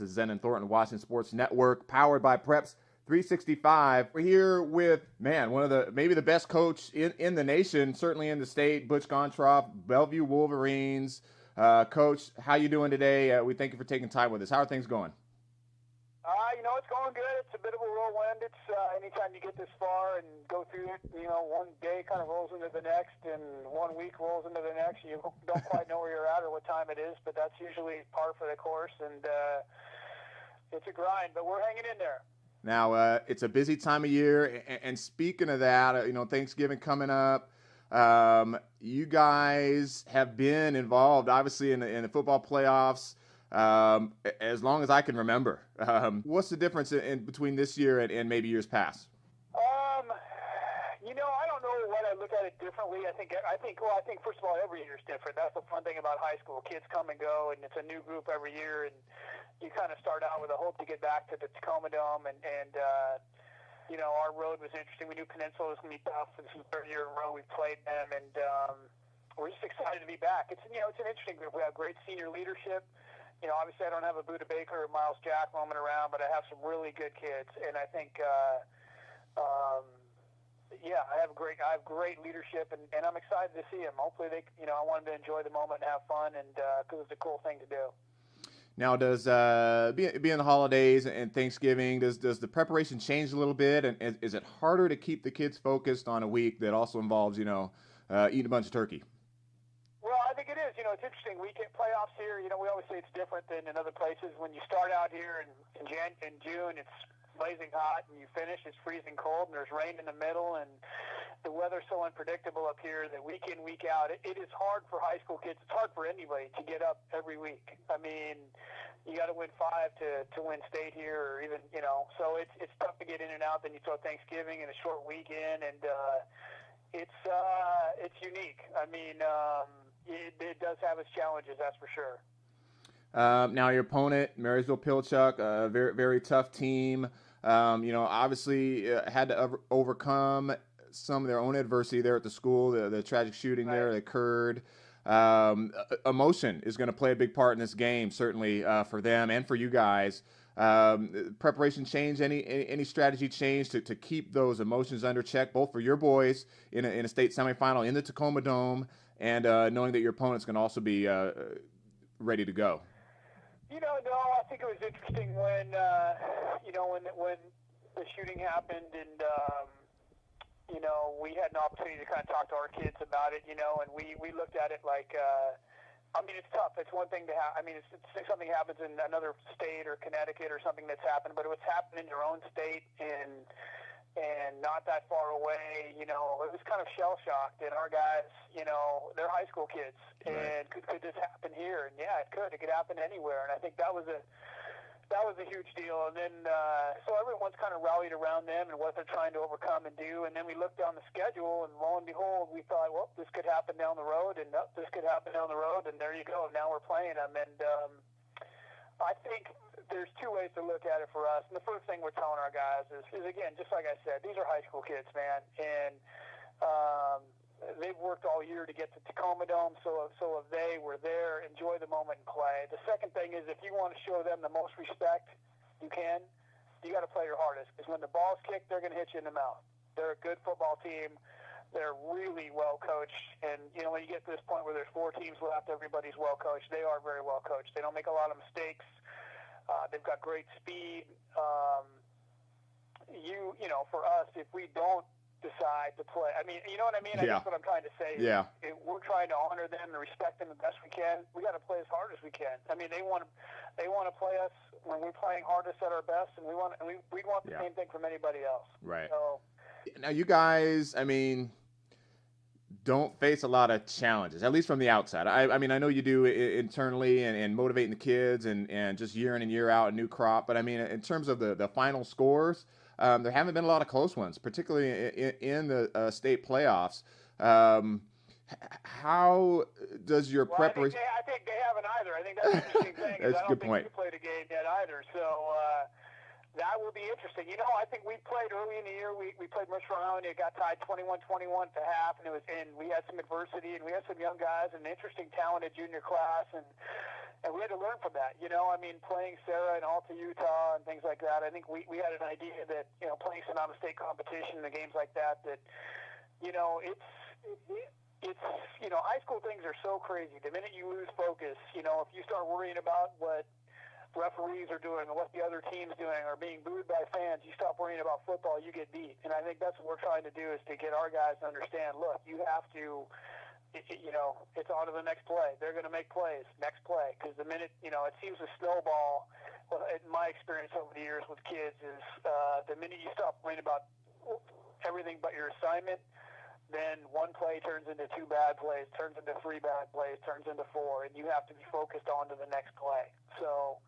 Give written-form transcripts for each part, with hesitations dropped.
This is Zen and Thornton, Washington Sports Network, powered by Preps 365. We're here with, man, one of the, maybe the best coach in the nation, certainly in the state, Butch Goncharoff, Bellevue Wolverines. Coach, how you doing today? We thank you for taking time with us. How are things going? It's going good. It's a bit of a whirlwind. It's anytime you get this far and go through it, one day kind of rolls into the next and 1 week rolls into the next. You don't quite know where you're at or what time it is, but that's usually par for the course, and it's a grind, but we're hanging in there. Now, it's a busy time of year, and speaking of that, Thanksgiving coming up. You guys have been involved, obviously, in the football playoffs as long as I can remember. What's the difference in between this year and maybe years past? I don't know what I look at it differently. I think first of all, every year is different. That's the fun thing about high school. Kids come and go, and it's a new group every year, and you kind of start out with a hope to get back to the Tacoma Dome, and our road was interesting. We knew Peninsula was going to be tough. This is the third year in a row we've played them, and we're just excited to be back. It's an interesting group. We have great senior leadership. Obviously I don't have a Buda Baker or Miles Jack roaming around, but I have some really good kids, and I think I have great leadership, and I'm excited to see them. Hopefully I want them to enjoy the moment and have fun, and because it's a cool thing to do. Now, does being the holidays and Thanksgiving, does the preparation change a little bit, and is it harder to keep the kids focused on a week that also involves eating a bunch of turkey? Well, I think it is. It's interesting. We get playoffs here. We always say it's different than in other places. When you start out here in June, it's blazing hot, and you finish, it's freezing cold, and there's rain in the middle, and the weather's so unpredictable up here that week in, week out, it is hard for high school kids. It's hard for anybody to get up every week. I mean, you got to win 5 to win state here, or even, so it's tough to get in and out. Then you throw Thanksgiving and a short weekend, and it's unique. I mean, it does have its challenges, that's for sure. Now, your opponent, Marysville-Pilchuck, a very, very tough team. Obviously had to overcome some of their own adversity there at the school, the tragic shooting there that occurred. Emotion is going to play a big part in this game, certainly for them and for you guys. Preparation change, any strategy change to keep those emotions under check, both for your boys in a state semifinal in the Tacoma Dome, and knowing that your opponent's going to also be ready to go? No, I think it was interesting when the shooting happened, and we had an opportunity to kind of talk to our kids about it, and we looked at it like, it's tough. It's one thing to have. It's something happens in another state or Connecticut or something that's happened, but it was happening in your own state and not that far away. It was kind of shell-shocked, and our guys, they're high school kids, and could this happen here? And yeah, it could. It could happen anywhere, and I think that was a huge deal. And then so everyone's kind of rallied around them and what they're trying to overcome and do. And then we looked down the schedule, and lo and behold, we thought, well, this could happen down the road, and this could happen down the road, and there you go. Now we're playing them, and I think there's 2 ways to look at it for us. And the first thing we're telling our guys is again, just like I said, these are high school kids, man, and they've worked all year to get to Tacoma Dome, so if they were there, enjoy the moment and play. The second thing is, if you want to show them the most respect you can, you got to play your hardest, because when the ball's kicked, they're going to hit you in the mouth. They're a good football team. They're really well coached, and when you get to this point where there's 4 teams left, everybody's well coached. They are very well coached. They don't make a lot of mistakes. They've got great speed. For us, if we don't decide to play, you know what I mean? I guess what I'm trying to say is, we're trying to honor them and respect them the best we can. We got to play as hard as we can. They want to play us when we're playing hardest at our best, and we want the same thing from anybody else. Right. So, now, you guys, don't face a lot of challenges, at least from the outside. I know you do internally and motivating the kids and just year in and year out, a new crop. But in terms of the final scores, there haven't been a lot of close ones, particularly in the state playoffs. How does your preparation? I think they haven't either. I think that's the interesting thing. That's a good point. I don't think we played a game yet either. So That will be interesting. You know, I think we played early in the year. We played Marysville-Pilchuck. It got tied 21-21 at the half, and we had some adversity, and we had some young guys, and an interesting, talented junior class, and we had to learn from that. You know, I mean, playing Sarah and Alta, Utah, and things like that. I think we had an idea that, you know, playing some out-of-state competition and games like that, you know, it's you know, high school things are so crazy. The minute you lose focus, you know, if you start worrying about what referees are doing or what the other team's doing or being booed by fans, you stop worrying about football, you get beat. And I think that's what we're trying to do, is to get our guys to understand, look, you have to, you know, it's on to the next play. They're going to make plays, next play. Because the minute, you know, it seems to snowball, well, in my experience over the years with kids, is the minute you stop worrying about everything but your assignment, then one play turns into two bad plays, turns into three bad plays, turns into four, and you have to be focused on to the next play. So,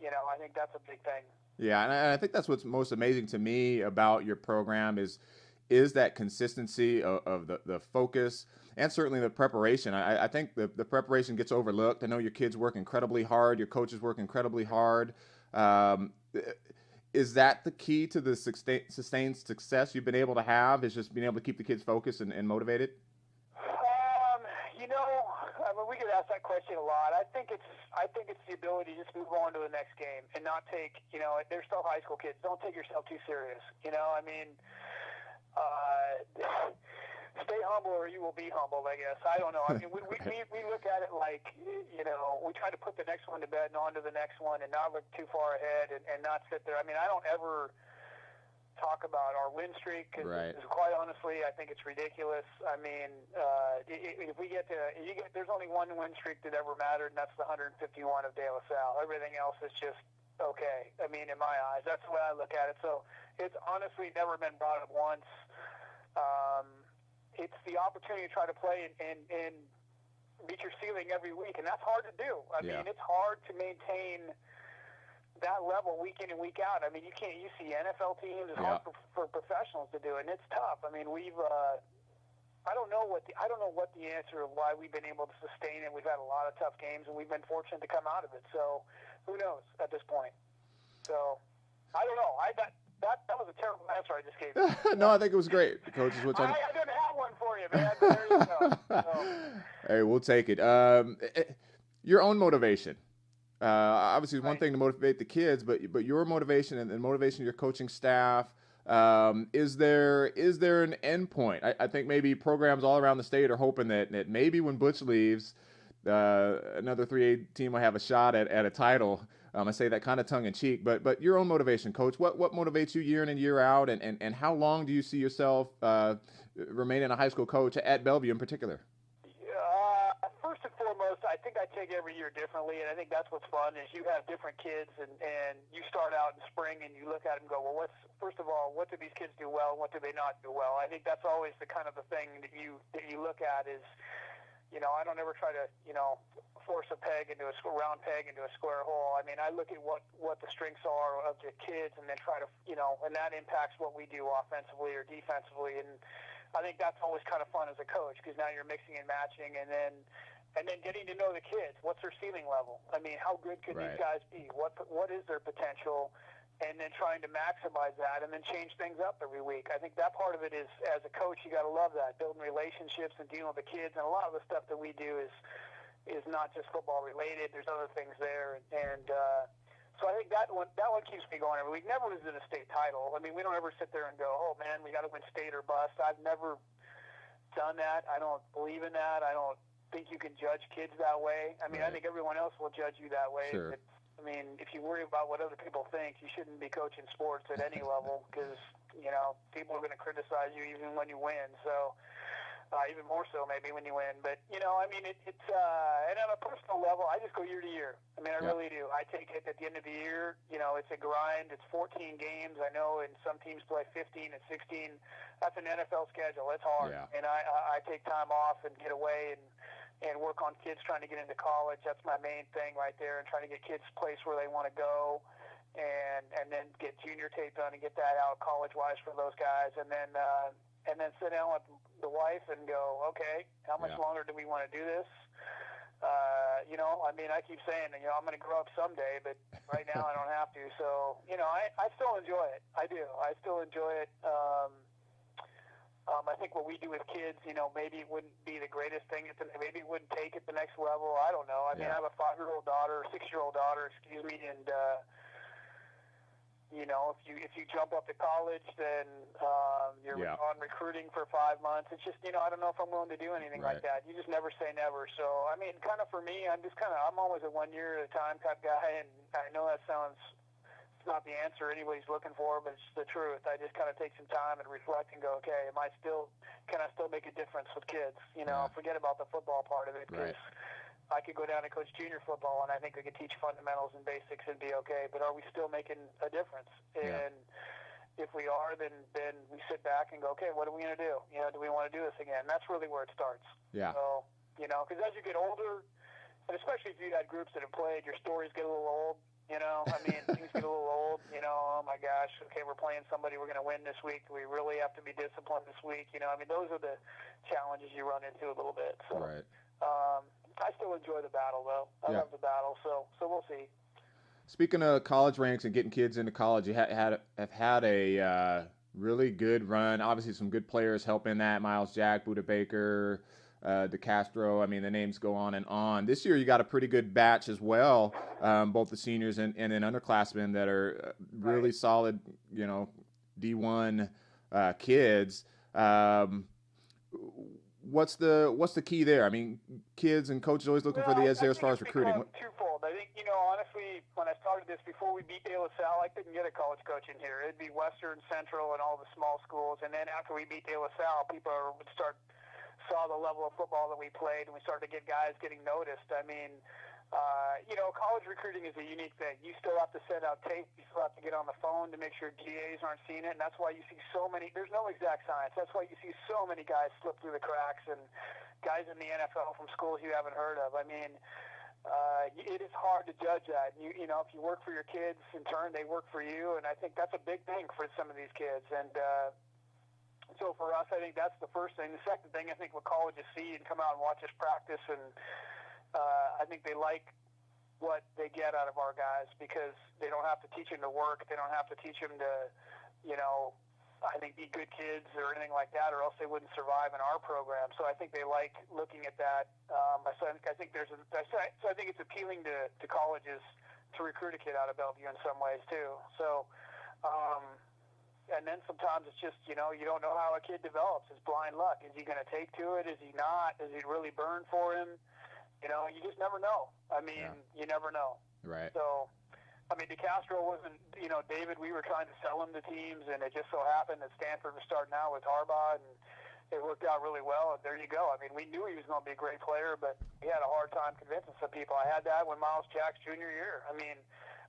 you know, I think that's a big thing. Yeah, and I think that's what's most amazing to me about your program is that consistency of the focus and certainly the preparation. I think the preparation gets overlooked. I know your kids work incredibly hard. Your coaches work incredibly hard. Is that the key to the sustained success you've been able to have, is just being able to keep the kids focused and motivated? You know, I mean, we get asked that question a lot. I think it's the ability to just move on to the next game and not take, you know, they're still high school kids. Don't take yourself too serious. You know, I mean, stay humble or you will be humbled, I guess. I don't know. I mean, we look at it like, you know, we try to put the next one to bed and on to the next one and not look too far ahead and not sit there. I mean, I don't ever talk about our win streak, because quite honestly, I think it's ridiculous. I mean, if we get to, there's only one win streak that ever mattered, and that's the 151 of De La Salle. Everything else is just okay. I mean, in my eyes, that's the way I look at it. So it's honestly never been brought up once. It's the opportunity to try to play and beat your ceiling every week, and that's hard to do. I mean, it's hard to maintain that level week in and week out. I mean, you see NFL teams, it's hard for professionals to do, and it's tough. I mean, I don't know what the answer of why we've been able to sustain it. We've had a lot of tough games, and we've been fortunate to come out of it. So who knows at this point? So I don't know. That was a terrible answer I just gave you. No, I think it was great, Coach. I didn't have one for you, man. But there you go. So. Hey, we'll take it. Your own motivation. Obviously, it's one thing to motivate the kids, but your motivation and motivation of your coaching staff. Is there an end point? I think maybe programs all around the state are hoping that maybe when Butch leaves, another 3A team will have a shot at a title. I say that kind of tongue in cheek, but your own motivation, Coach. What motivates you year in and year out, and how long do you see yourself remaining a high school coach at Bellevue in particular? First and foremost, I think I take every year differently, and I think that's what's fun is you have different kids, and you start out in spring and you look at them and go, well, first of all, what do these kids do well, and what do they not do well? I think that's always the kind of the thing that you look at is, you know, I don't ever try to, you know, force a round peg into a square hole. I mean, I look at what the strengths are of the kids and then try to, you know, and that impacts what we do offensively or defensively. And I think that's always kind of fun as a coach because now you're mixing and matching and then getting to know the kids. What's their ceiling level? I mean, how good could these guys be? What is their potential? And then trying to maximize that and then change things up every week. I think that part of it is, as a coach, you got to love that, building relationships and dealing with the kids. And a lot of the stuff that we do is not just football related. There's other things there. And so I think that one keeps me going every week. Never was in a state title. I mean, we don't ever sit there and go, oh, man, we got to win state or bust. I've never done that. I don't believe in that. I don't think you can judge kids that way. I mean, I think everyone else will judge you that way. Sure. I mean, if you worry about what other people think, you shouldn't be coaching sports at any level because, you know, people are going to criticize you even when you win. So, even more so maybe when you win. But, you know, I mean, it's and on a personal level, I just go year to year. I mean, I really do. I take it at the end of the year. You know, it's a grind. It's 14 games. I know, and some teams play 15 and 16. That's an NFL schedule. It's hard. Yeah. And I take time off and get away and work on kids trying to get into college. That's my main thing right there, and trying to get kids place where they want to go, and then get junior tape done and get that out college-wise for those guys, and then sit down with the wife and go, okay, how much longer do we want to do this? I mean, I keep saying, I'm going to grow up someday, but right now I don't have to. So, I still enjoy it. I do. I still enjoy it. I think what we do with kids, maybe it wouldn't be the greatest thing. Maybe it wouldn't take it the next level. I don't know. I mean, I have a 5-year-old daughter, 6-year-old daughter, and if you jump up to college, then you're on recruiting for 5 months. It's just, I don't know if I'm willing to do anything like that. You just never say never. So, I mean, kind of for me, I'm always a 1 year at a time type guy, and I know that sounds, it's not the answer anybody's looking for, but it's the truth. I just kind of take some time and reflect and go, okay, can I still make a difference with kids? Forget about the football part of it, because I could go down and coach junior football, and I think we could teach fundamentals and basics and be okay. But are we still making a difference? And if we are, then we sit back and go, okay, what are we going to do? Do we want to do this again? That's really where it starts. Yeah. So, because as you get older, and especially if you had groups that have played, your stories get a little old. I mean, things get a little old. Oh my gosh, okay, we're playing somebody we're going to win this week. We really have to be disciplined this week. I mean, those are the challenges you run into a little bit. So, I still enjoy the battle, though. I love the battle, so we'll see. Speaking of college ranks and getting kids into college, you have had a really good run. Obviously, some good players helping that. Miles Jack, Buda Baker, DeCastro. I mean, the names go on and on. This year, you got a pretty good batch as well, both the seniors and then underclassmen that are really solid, D1 kids. What's the key there? I mean, kids and coaches always looking for the edge there as far as recruiting. Twofold. I think, honestly, when I started this, before we beat De La Salle, I couldn't get a college coach in here. It'd be Western, Central, and all the small schools. And then after we beat De La Salle, people saw the level of football that we played, and we started to get guys getting noticed. I mean, college recruiting is a unique thing. You still have to send out tape. You still have to get on the phone to make sure GAs aren't seeing it, and that's why you see so many. There's no exact science. That's why you see so many guys slip through the cracks, and guys in the NFL from schools you haven't heard of. I mean, it is hard to judge that. If you work for your kids, in turn, they work for you, and I think that's a big thing for some of these kids. And so for us, I think that's the first thing. The second thing, I think what colleges see and come out and watch us practice, and I think they like what they get out of our guys, because they don't have to teach them to work. They don't have to teach them to, I think, be good kids or anything like that, or else they wouldn't survive in our program. So I think they like looking at that. So I think it's appealing to colleges to recruit a kid out of Bellevue in some ways too. So, and then sometimes it's just, you don't know how a kid develops. It's blind luck. Is he going to take to it? Is he not? Is it really burn for him? You just never know. I mean, you never know. Right. So, I mean, DeCastro wasn't, David, we were trying to sell him to teams, and it just so happened that Stanford was starting out with Harbaugh, and it worked out really well, and there you go. I mean, we knew he was going to be a great player, but he had a hard time convincing some people. I had that when Miles Jack's junior year. I mean,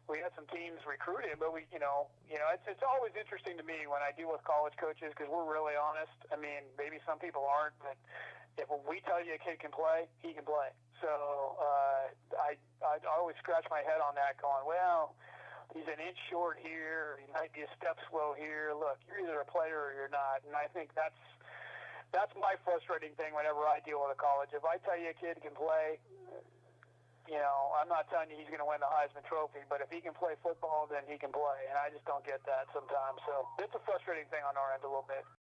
we had some teams recruit him, but it's always interesting to me when I deal with college coaches, because we're really honest. I mean, maybe some people aren't, but if we tell you a kid can play, he can play. So I always scratch my head on that, going, well, he's an inch short here, he might be a step slow here. Look, you're either a player or you're not, and I think that's my frustrating thing whenever I deal with a college. If I tell you a kid can play, I'm not telling you he's going to win the Heisman Trophy, but if he can play football, then he can play, and I just don't get that sometimes. So it's a frustrating thing on our end a little bit.